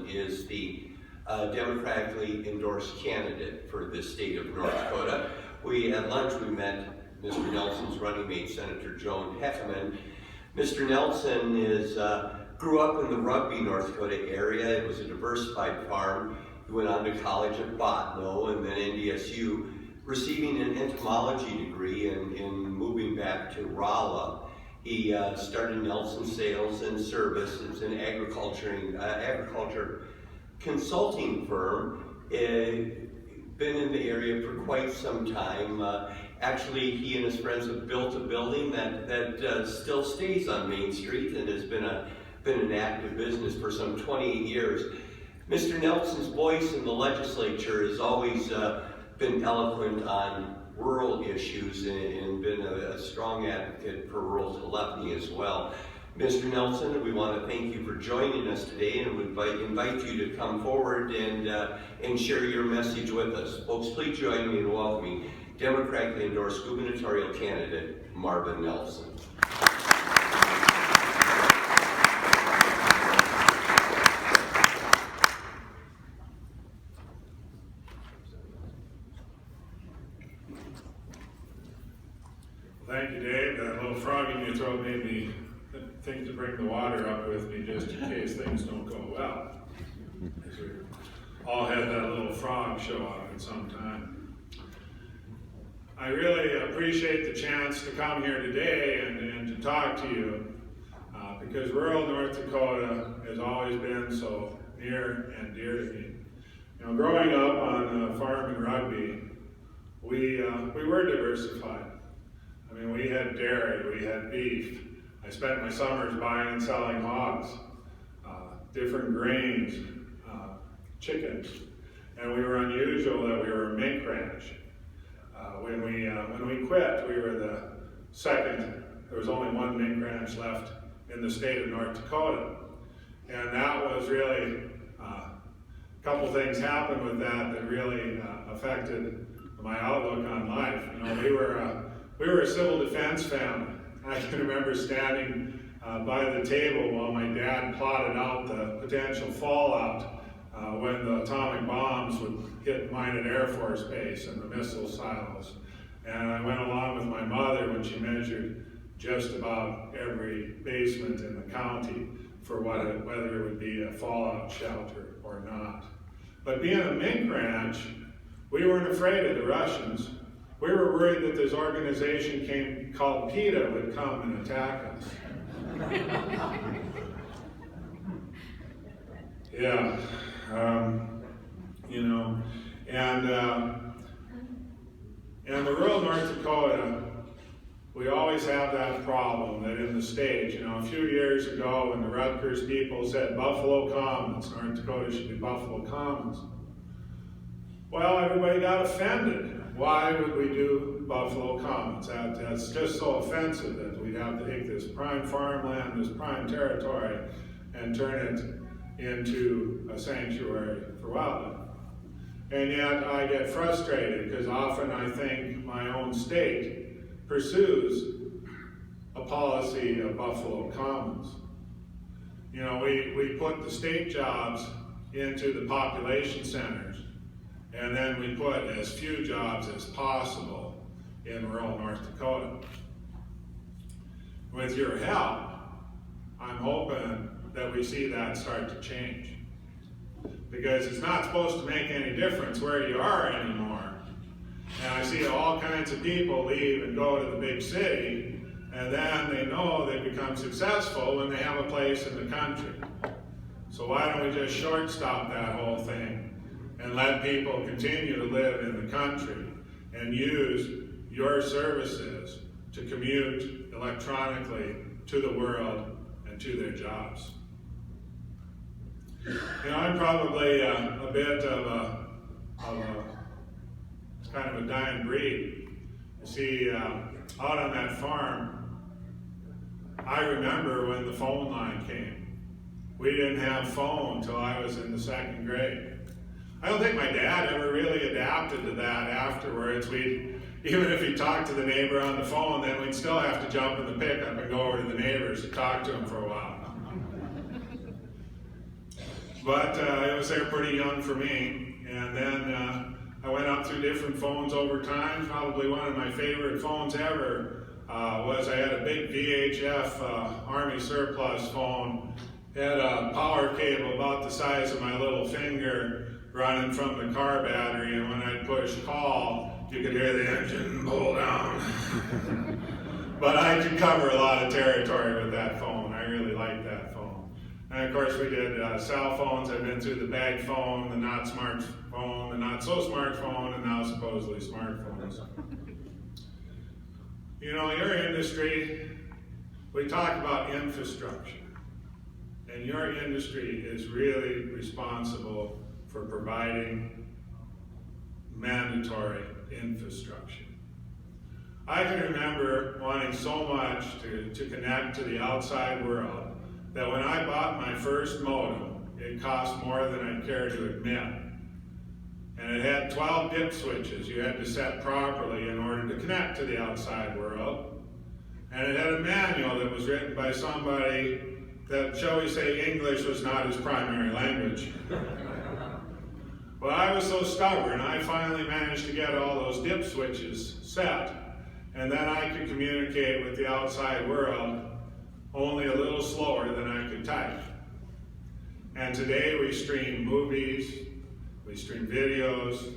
Nelson is the democratically endorsed candidate for the state of North Dakota. At lunch we met Mr. Nelson's running mate, Senator Joan Heckman. Mr. Nelson grew up in the Rugby, North Dakota area. It was a diversified farm. He went on to college at Botno and then NDSU, receiving an entomology degree and moving back to Rolla. He started Nelson Sales and Service. It's an agriculture consulting firm. Been in the area for quite some time. Actually, he and his friends have built a building that still stays on Main Street and has been an active business for some 28 years. Mr. Nelson's voice in the legislature has always been eloquent on rural issues and been a strong advocate for rural telephony as well. Mr. Nelson, we want to thank you for joining us today and we invite you to come forward and share your message with us. Folks, please join me in welcoming democratically endorsed gubernatorial candidate Marvin Nelson. Thank you, Dave. That little frog in your throat made me think to bring the water up with me just in case things don't go well. Because we all had that little frog show up at some time. I really appreciate the chance to come here today and to talk to you because rural North Dakota has always been so near and dear to me. You know, growing up on a farm in Rugby, we were diversified. I mean, we had dairy, we had beef. I spent my summers buying and selling hogs, different grains, chickens, and we were unusual that we were a mink ranch. When we quit, we were the second. There was only one mink ranch left in the state of North Dakota, and that was really a couple things happened with that really affected my outlook on life. You know, we were a civil defense family. I can remember standing by the table while my dad plotted out the potential fallout when the atomic bombs would hit Minot Air Force Base and the missile silos. And I went along with my mother when she measured just about every basement in the county for whether it would be a fallout shelter or not. But being a mink ranch, we weren't afraid of the Russians. We were worried that this organization called PETA would come and attack us. Yeah, you know, and the rural North Dakota, we always have that problem that in the state, you know, a few years ago when the Rutgers people said Buffalo Commons, North Dakota should be Buffalo Commons, well, everybody got offended. Why would we do Buffalo Commons? That's just so offensive that we'd have to take this prime farmland, this prime territory, and turn it into a sanctuary for wildlife. And yet I get frustrated because often I think my own state pursues a policy of Buffalo Commons. You know, we put the state jobs into the population centers, and then we put as few jobs as possible in rural North Dakota. With your help, I'm hoping that we see that start to change. Because it's not supposed to make any difference where you are anymore. And I see all kinds of people leave and go to the big city, and then they know they become successful when they have a place in the country. So why don't we just shortstop that whole thing and let people continue to live in the country and use your services to commute electronically to the world and to their jobs. You know, I'm probably a bit of a kind of a dying breed. You see, out on that farm, I remember when the phone line came. We didn't have phone until I was in the second grade. I don't think my dad ever really adapted to that afterwards. Even if he talked to the neighbor on the phone, then we'd still have to jump in the pickup and go over to the neighbors to talk to him for a while. But it was there pretty young for me. And then I went up through different phones over time. Probably one of my favorite phones ever was I had a big VHF Army surplus phone. It had a power cable about the size of my little finger running from the car battery, and when I'd push call, you could hear the engine pull down. But I could cover a lot of territory with that phone. I really liked that phone. And of course we did cell phones. I've been through the bag phone, the not smartphone, the not so smartphone, and now supposedly smartphones. You know, your industry, we talk about infrastructure. And your industry is really responsible for providing mandatory infrastructure. I can remember wanting so much to connect to the outside world that when I bought my first modem, it cost more than I care to admit. And it had 12 dip switches you had to set properly in order to connect to the outside world. And it had a manual that was written by somebody that, shall we say, English was not his primary language. Well, I was so stubborn, I finally managed to get all those dip switches set, and then I could communicate with the outside world only a little slower than I could type. And today we stream movies, we stream videos,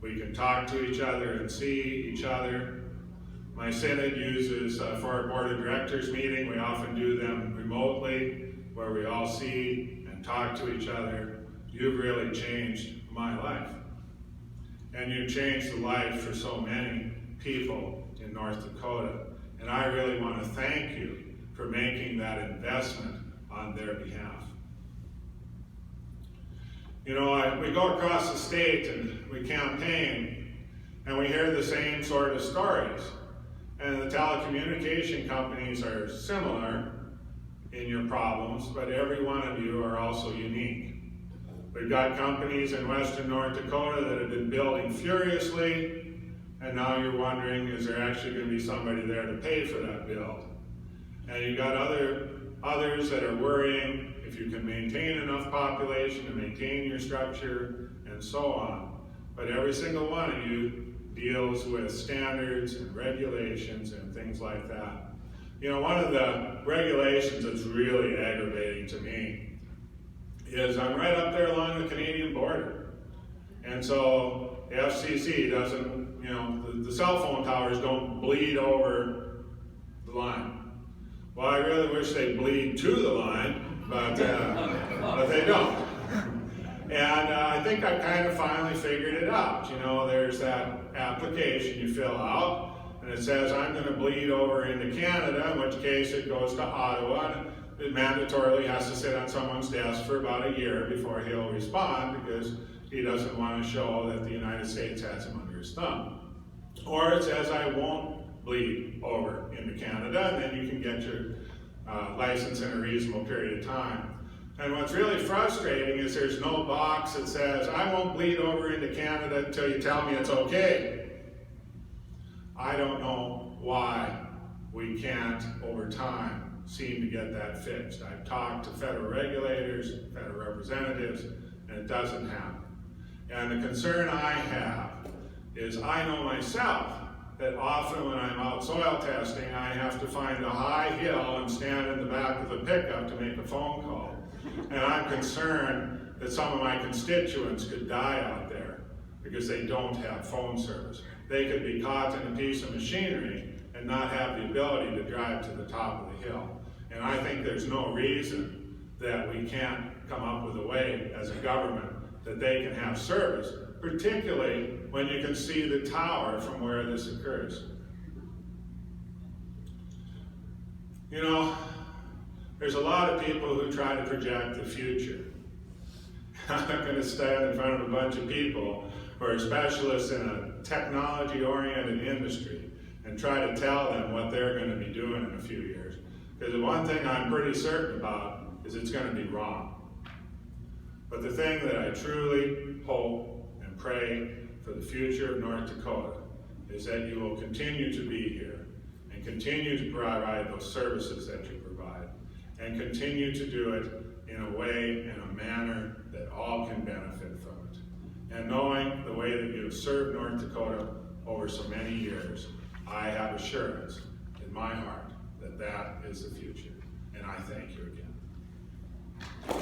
we can talk to each other and see each other. My synod uses, for our board of directors meeting, we often do them remotely, where we all see and talk to each other. You've really changed my life. And you've changed the life for so many people in North Dakota. And I really want to thank you for making that investment on their behalf. You know, we go across the state and we campaign, and we hear the same sort of stories. And the telecommunication companies are similar in your problems, but every one of you are also unique. We've got companies in western North Dakota that have been building furiously, and now you're wondering, is there actually going to be somebody there to pay for that build? And you've got others that are worrying if you can maintain enough population to maintain your structure, and so on. But every single one of you deals with standards and regulations and things like that. You know, one of the regulations that's really aggravating to me is I'm right up there along the Canadian border. And so the FCC doesn't, you know, the cell phone towers don't bleed over the line. Well, I really wish they'd bleed to the line, but they don't. And I think I've kind of finally figured it out. You know, there's that application you fill out, and it says I'm going to bleed over into Canada, in which case it goes to Ottawa, and it mandatorily has to sit on someone's desk for about a year before he'll respond, because he doesn't want to show that the United States has him under his thumb. Or it says I won't bleed over into Canada, and then you can get your license in a reasonable period of time. And what's really frustrating is there's no box that says, I won't bleed over into Canada until you tell me it's okay. I don't know why we can't, over time, seem to get that fixed. I've talked to federal regulators, federal representatives, and it doesn't happen. And the concern I have is I know myself that often when I'm out soil testing, I have to find a high hill and stand in the back of the pickup to make a phone call. And I'm concerned that some of my constituents could die out there because they don't have phone service. They could be caught in a piece of machinery and not have the ability to drive to the top of the hill. And I think there's no reason that we can't come up with a way as a government that they can have service, particularly when you can see the tower from where this occurs. You know, there's a lot of people who try to project the future. I'm not going to stand in front of a bunch of people who are specialists in a technology-oriented industry and try to tell them what they're going to be doing in a few years. Because the one thing I'm pretty certain about is it's going to be wrong. But the thing that I truly hope and pray for the future of North Dakota is that you will continue to be here and continue to provide those services that you provide, and continue to do it in a way, in a manner benefit from it. And knowing the way that you've served North Dakota over so many years, I have assurance in my heart that that is the future. And I thank you again.